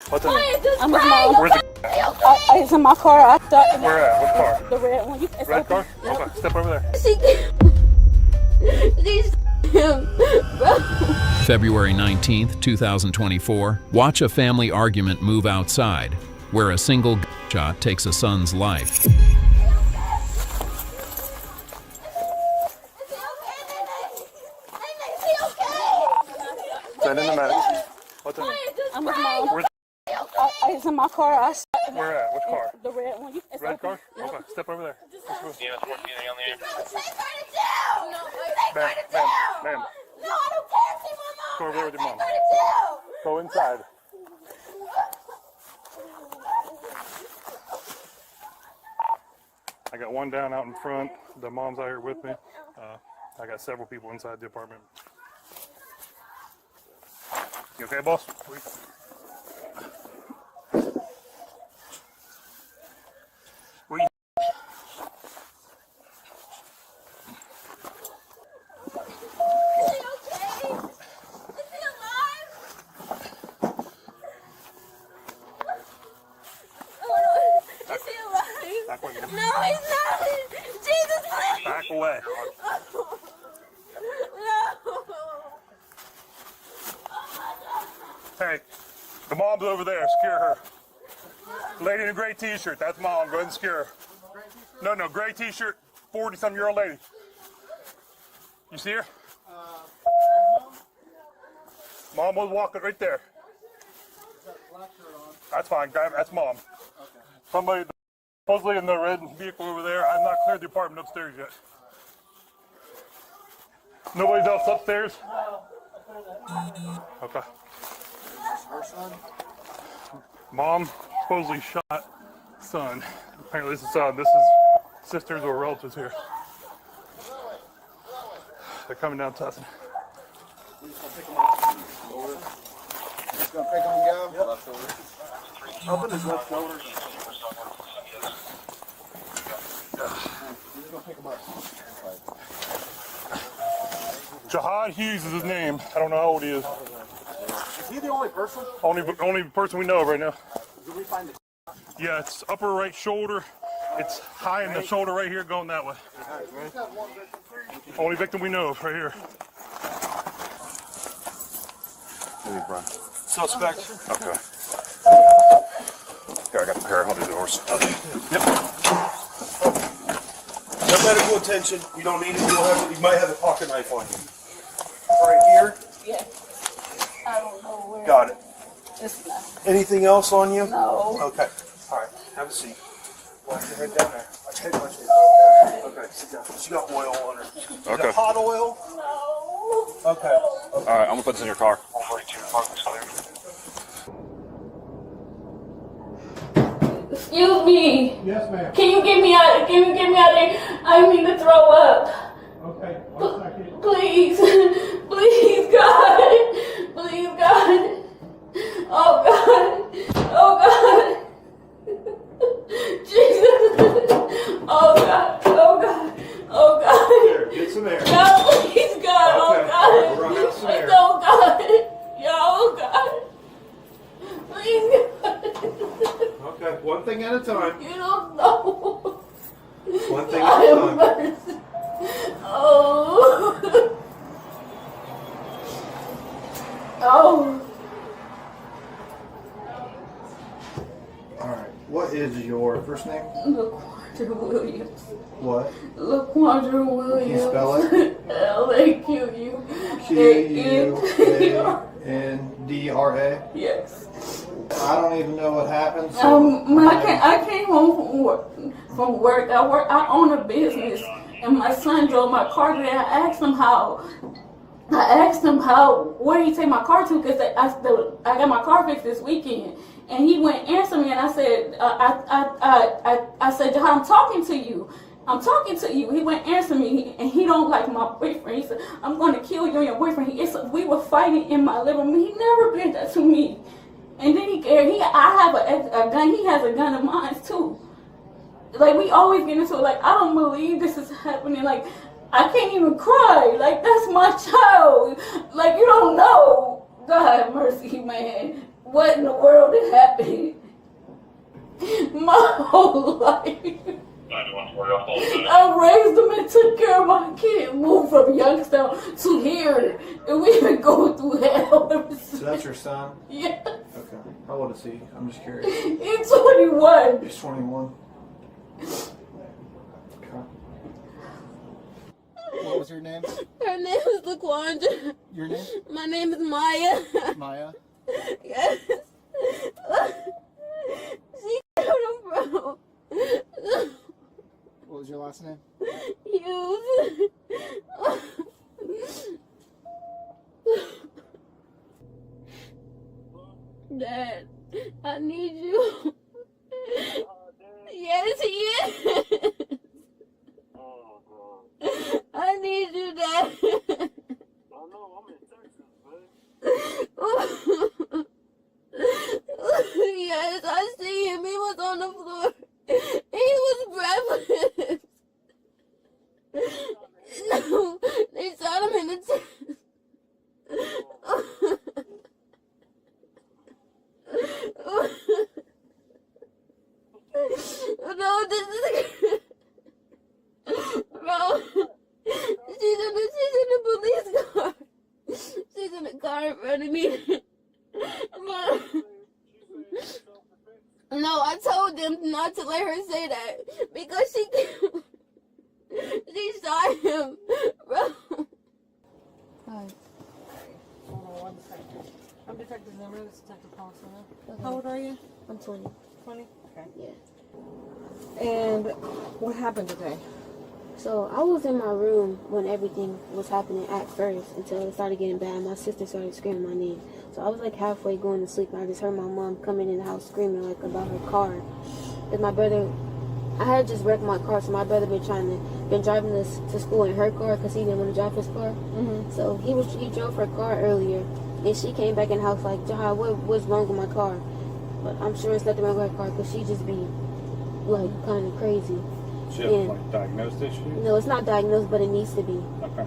What's in it? I'm his mom. Where's the It's in my car. I thought. Where at? What car? The red one. It's Red open. car? Yep. Okay, step over there. February 19th, 2024, watch a family argument move outside, where a single shot takes a son's life. Send in the medic. What's in it? I'm his mom. Where's It's in my car. Where at? Which car? The red one. It's Red open. car? Yep. Okay, step over there. Let's move. Ma'am, Ma'am. no, I don't care. See my mom. Go over there with your mom. Take her to jail. Go inside. I got one down out in front. The mom's out here with me. I got several people inside the apartment. You okay, boss? Where you? Is he okay? Is he alive? Oh, no. Is he alive? Back away. No, he's not. Jesus, please. Back away. No. Hey, the mom's over there. Secure her. Lady in a gray t-shirt. That's mom. Go ahead and secure her. No, gray t-shirt. 40-some-year-old lady. You see her? Mom was walking right there. That's fine. That's mom. Somebody supposedly in the red vehicle over there. I've not cleared the apartment upstairs yet. Nobody's else upstairs? Okay. Mom supposedly shot son. Apparently this is son. This is sisters or relatives here. They're coming down Tussin. We're just gonna pick them up. Just gonna pick them and go? Left shoulder. Up in his left shoulder. We're just gonna pick them up. Jihad Hughes is his name. I don't know how old he is. Is he the only person? Only person we know of right now. Did we find the Yeah, it's upper right shoulder. It's high in the shoulder right here going that way. Only victim we know of right here. suspect? Okay. Here, I got the pair. I'll do the horse. Okay. Yep. No medical attention. You don't need it. You don't have it. You might have a pocket knife on you. Right here. Yeah. I don't know where. Got it. It's not. Anything else on you? No. Okay. All right. Have a seat. Watch your head down there. Watch your head. Watch your head. Okay. Sit down. She got oil on her. Is Okay. it hot oil? No. Okay. All right, I'm gonna put this in your car. Excuse me. Yes, ma'am. Can you get me out? Can you get me out of there? I need to throw up. Okay. 1 second. Please, please, God, please, God. Oh God, oh God. Jesus. Oh God, oh God, oh God. Here, get some air. God, please, God, oh Okay. God. We're gonna have some air. Please, oh God. Yo, oh God. Please, God. Okay. One thing at a time. You don't know. One thing God at a have time. mercy. Oh. Oh. All right. What is your first name? LaQuandra Williams. What? LaQuandra Williams. Can you spell it? Q-U-A-N-D-R-A. Yes. I don't even know what happened. So I came home from work. I own a business, and my son drove my car today. I asked him where he take my car to, because I got my car fixed this weekend, and he wouldn't answer me. And I said, I said, Jihad, I'm talking to you. I'm talking to you. He wouldn't answer me, and he don't like my boyfriend. He said, I'm going to kill you and your boyfriend. We were fighting in my living room. He never did that to me. And then I have a gun. He has a gun of mine too. Like, we always get into it. Like, I don't believe this is happening. Like, I can't even cry. Like, that's my child. Like, you don't know. God have mercy, man. what in the world is happening? My whole life. I raised him and took care of my kid. Moved from Youngstown to here. And we've been going through hell ever since. So that's your son? Yeah. Okay. How old is he? I'm just curious. He's 21. He's 21. Okay. What was your name? Her name is LaQuandra. Your name? My name is Maya. Maya? Yes. She killed him, bro. What was your last name? Hughes. Dad, I need you. Yes, he is. I need you, Dad. I know, I'm in Texas, babe. Yes, I see him. He was on the floor. He was breathless. No, they shot him in the chest. No, this is bro. She's in the police car. She's in the car in front of me. No, I told them not to let her say that because she shot him, bro. Hi. Hold on 1 second. I'm Detective Zimmer. This is Detective Paulson. How old are you? I'm 20. 20? Okay. Yeah. And what happened today? So I was in my room when everything was happening at first until it started getting bad. My sister started screaming my name. So I was like halfway going to sleep and I just heard my mom coming in the house screaming like about her car. Cause my brother, I had just wrecked my car, so my brother been driving us to school in her car because he didn't want to drive his car. Mm-hmm. So he drove her car earlier and she came back in the house like, Jahad, what's wrong with my car? But I'm sure it's nothing wrong with her car because she just be like kind of crazy. She has like diagnosed issues? No, it's not diagnosed, but it needs to be. Okay.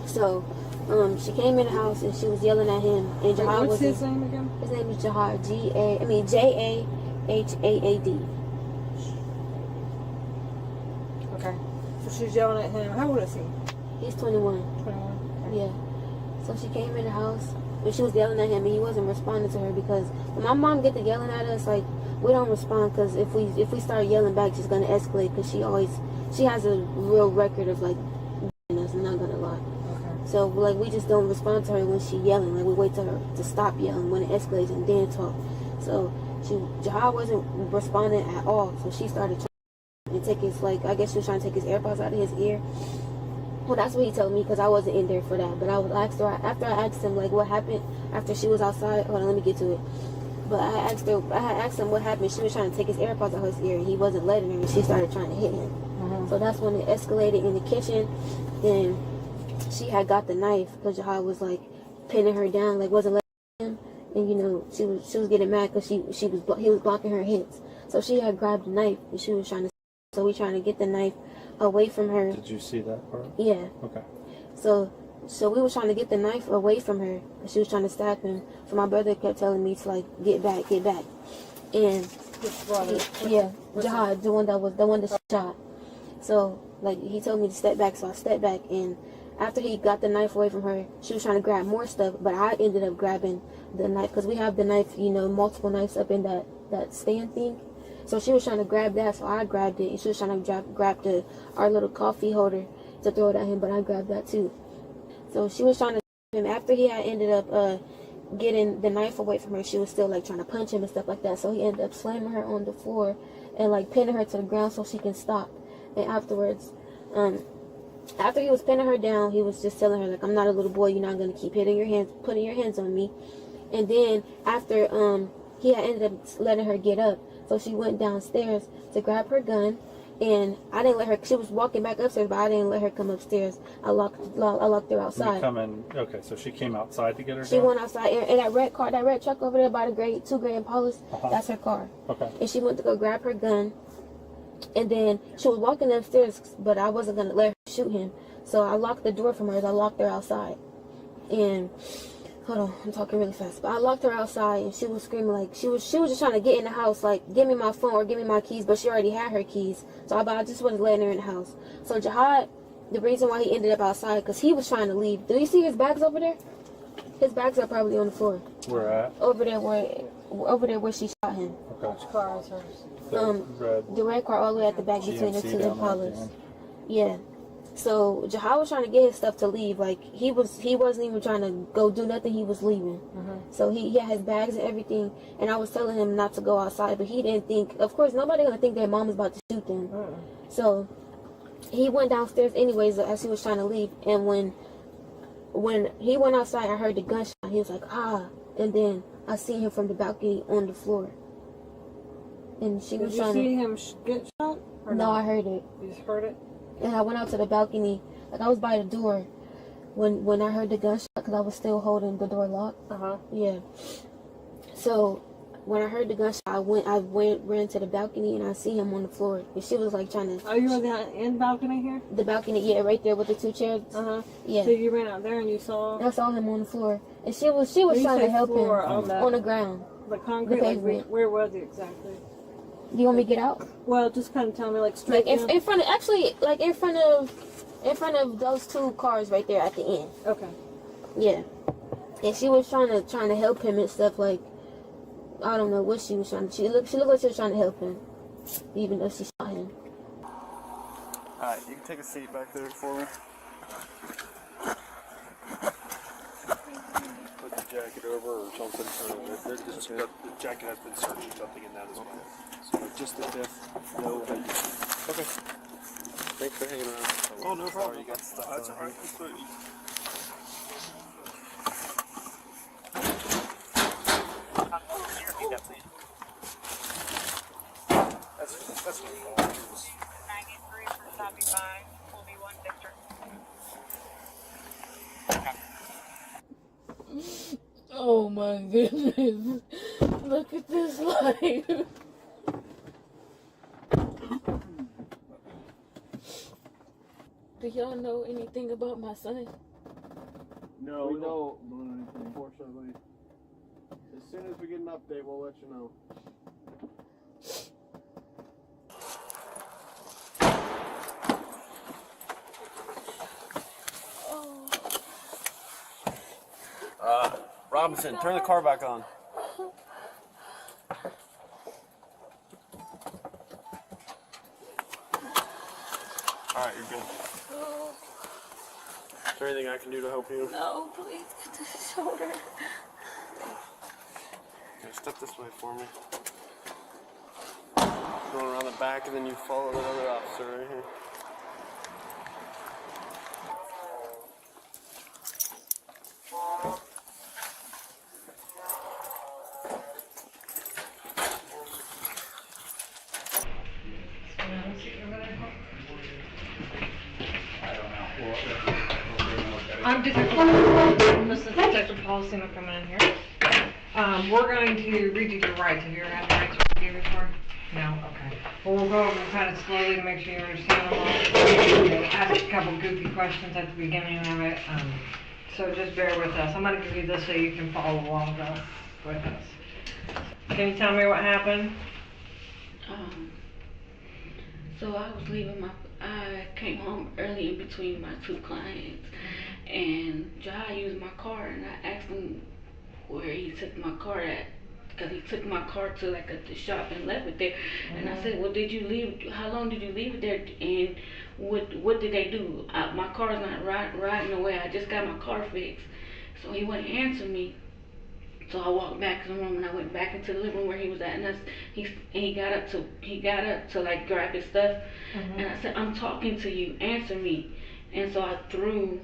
So, she came in the house and she was yelling at him. And Jahad What's his name again? His name is Jahad. Jahaad. Okay. So she's yelling at him. How old is he? He's 21. 21. Okay. Yeah. So she came in the house and she was yelling at him and he wasn't responding to her because when my mom get to yelling at us, like, we don't respond because if we start yelling back, she's gonna escalate because she has a real record of like us. I'm not gonna lie. Okay. So like we just don't respond to her when she yelling. Like we wait till her to stop yelling when it escalates and then talk. So Jahad wasn't responding at all. So she started trying to take his I guess she was trying to take his AirPods out of his ear. Well, that's what he told me because I wasn't in there for that. But after I asked him like what happened after she was outside. Hold on, let me get to it. But I had asked him what happened. She was trying to take his AirPods out of his ear and he wasn't letting her and she started trying to hit him. Mm-hmm. So that's when it escalated in the kitchen. Then she had got the knife because Jahad was like pinning her down, like wasn't letting him. And you know, she was getting mad because he was blocking her hits. So she had grabbed the knife and she was trying to, so we trying to get the knife away from her. Did you see that part? Yeah. Okay. So we were trying to get the knife away from her. And she was trying to stab him. So my brother kept telling me to like get back. And yeah, Jahad, the one that shot. So like he told me to step back, so I stepped back. And after he got the knife away from her, she was trying to grab more stuff, but I ended up grabbing the knife because we have the knife, you know, multiple knives up in that stand thing. So she was trying to grab that, so I grabbed it. And she was trying to grab our little coffee holder to throw it at him, but I grabbed that too. So she was trying to him after he had ended up getting the knife away from her. She was still like trying to punch him and stuff like that. So he ended up slamming her on the floor and like pinning her to the ground so she can stop. And afterwards, after he was pinning her down, he was just telling her like, I'm not a little boy. You're not gonna keep putting your hands on me. And then after he had ended up letting her get up, so she went downstairs to grab her gun. And I didn't let her. She was walking back upstairs, but I didn't let her come upstairs. I locked her outside. Okay, so she came outside to get her. She went outside, and that red truck over there by the two gray Impalas, that's her car. Okay. And she went to go grab her gun, and then she was walking upstairs, but I wasn't gonna let her shoot him, so I locked the door from her. I locked her outside, and hold on, I'm talking really fast. But I locked her outside, and she was screaming like she was just trying to get in the house, like give me my phone or give me my keys. But she already had her keys, so I just wasn't letting her in the house. So Jihad, the reason why he ended up outside, because he was trying to leave. Do you see his bags over there? His bags are probably on the floor. Where at? Over there where she shot him. Okay. Which car is hers? The red car all the way at the back between the GMC two down there at the Impalas. end. Yeah. So Jihad was trying to get his stuff to leave. Like he wasn't even trying to go do nothing. He was leaving. So he had his bags and everything. And I was telling him not to go outside, but he didn't think. Of course, nobody gonna think their mom is about to shoot them. So he went downstairs anyways as he was trying to leave. And when he went outside, I heard the gunshot. He was like, ah, and then I seen him from the balcony on the floor. And she was trying to. Did you see him get shot? Or No, not? I heard it. You just heard it? And I went out to the balcony, like I was by the door when I heard the gunshot, because I was still holding the door locked. Yeah. So when I heard the gunshot, I ran to the balcony, and I see him on the floor. And she was like trying to. Oh, you were in the balcony here? The balcony, yeah, right there with the two chairs. Yeah. So you ran out there and you saw. I saw him on the floor, and she was trying to help him on the ground. The concrete. The Like, pavement. where was he exactly? Do you want me to get out? Well, just kind of tell me like straight. Like in front of, actually, like in front of those two cars right there at the end. Okay. Yeah. And she was trying to help him and stuff, like I don't know what she was trying to. She looked like she was trying to help him, even though she shot him. Alright, you can take a seat back there for me. Put the jacket over or something. The jacket has been searched or something in that as well. So just the fifth. No vacancy. Okay. Thanks for hanging around. Oh, no problem. Sorry, you got stuff That's on all right. here. That's good. That's no problem. 93 for stopping by. Will be one Victor. Oh my goodness. Look at this life. Do y'all know anything about my son? No, we don't know anything, unfortunately. As soon as we get an update, we'll let you know. Robinson, turn the car back on. Alright, you're good. Is there anything I can do to help you? No, please get the shoulder. Okay, step this way for me. Going around the back and then you follow that other officer right here. I'm Detective. This is Detective Paulson coming in here. We're going to read you your rights. Have you ever had the rights to read before? No? Okay. Well, we'll go over them kind of slowly to make sure you understand them all. We'll ask a couple goofy questions at the beginning of it. So just bear with us. I'm going to give you this so you can follow along with us. Can you tell me what happened? So I came home early in between my two clients, and Jai used my car, and I asked him where he took my car at, because he took my car to like the shop and left it there. And I said, well, how long did you leave it there, and what did they do? My car's not riding away. I just got my car fixed. So he wouldn't answer me. So I walked back to the room, and I went back into the living room where he was at, and he got up to like grab his stuff, and I said, I'm talking to you, answer me. And so I threw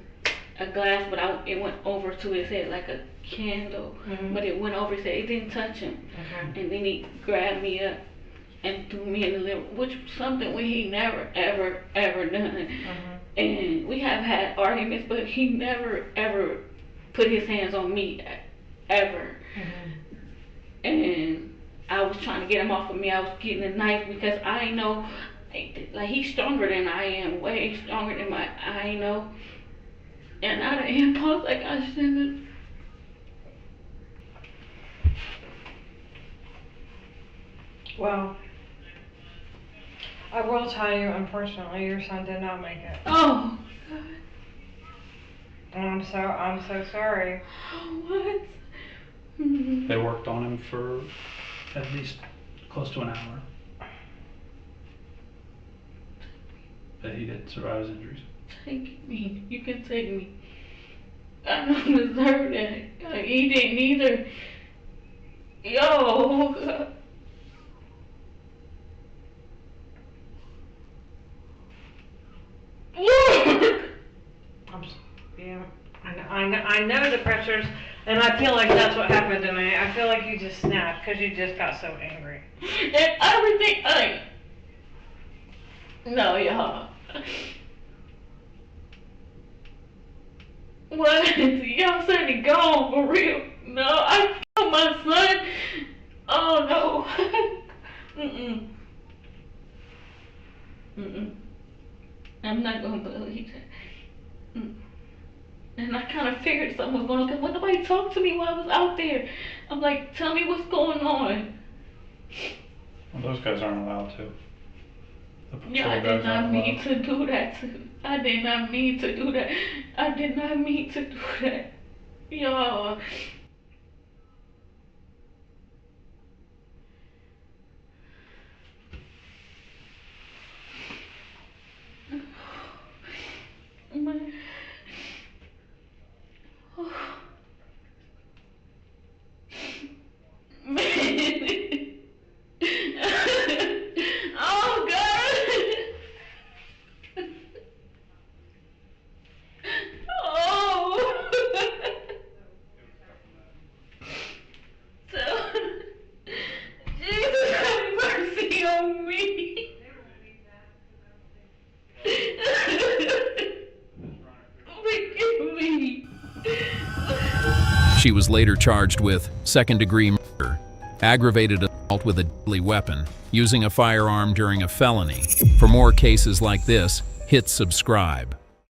a glass, but it went over to his head like a candle, but it went over his head. It didn't touch him. And then he grabbed me up and threw me in the living room, which was something he never ever done. And we have had arguments, but he never ever put his hands on me ever. And I was trying to get him off of me. I was getting a knife because I know, like, he's stronger than I am, way stronger than I know. And out of impulse, like, I shouldn't have Well, I will tell you, unfortunately, your son did not make it. Oh. And I'm so sorry. What? They worked on him for at least close to an hour. But he did survive his injuries. Take me. You can take me. I don't deserve that. He didn't either. Yo. God. Yeah, I know the pressures, and I feel like that's what happened to me. I feel like you just snapped because you just got so angry. And everything, no, y'all. What? Y'all said he gone for real? No, I killed my son. Oh no. I'm not gonna believe that. And I kind of figured something was going on because when nobody talked to me while I was out there, I'm like, tell me what's going on. Well, those guys aren't allowed to. Yeah, I did not mean to do that. I did not mean to do that. I did not mean to do that. Y'all. Oh God! Oh! So, Jesus have mercy on me. Forgive me. She was later charged with second-degree murder, aggravated assault with a deadly weapon, using a firearm during a felony. For more cases like this, hit subscribe.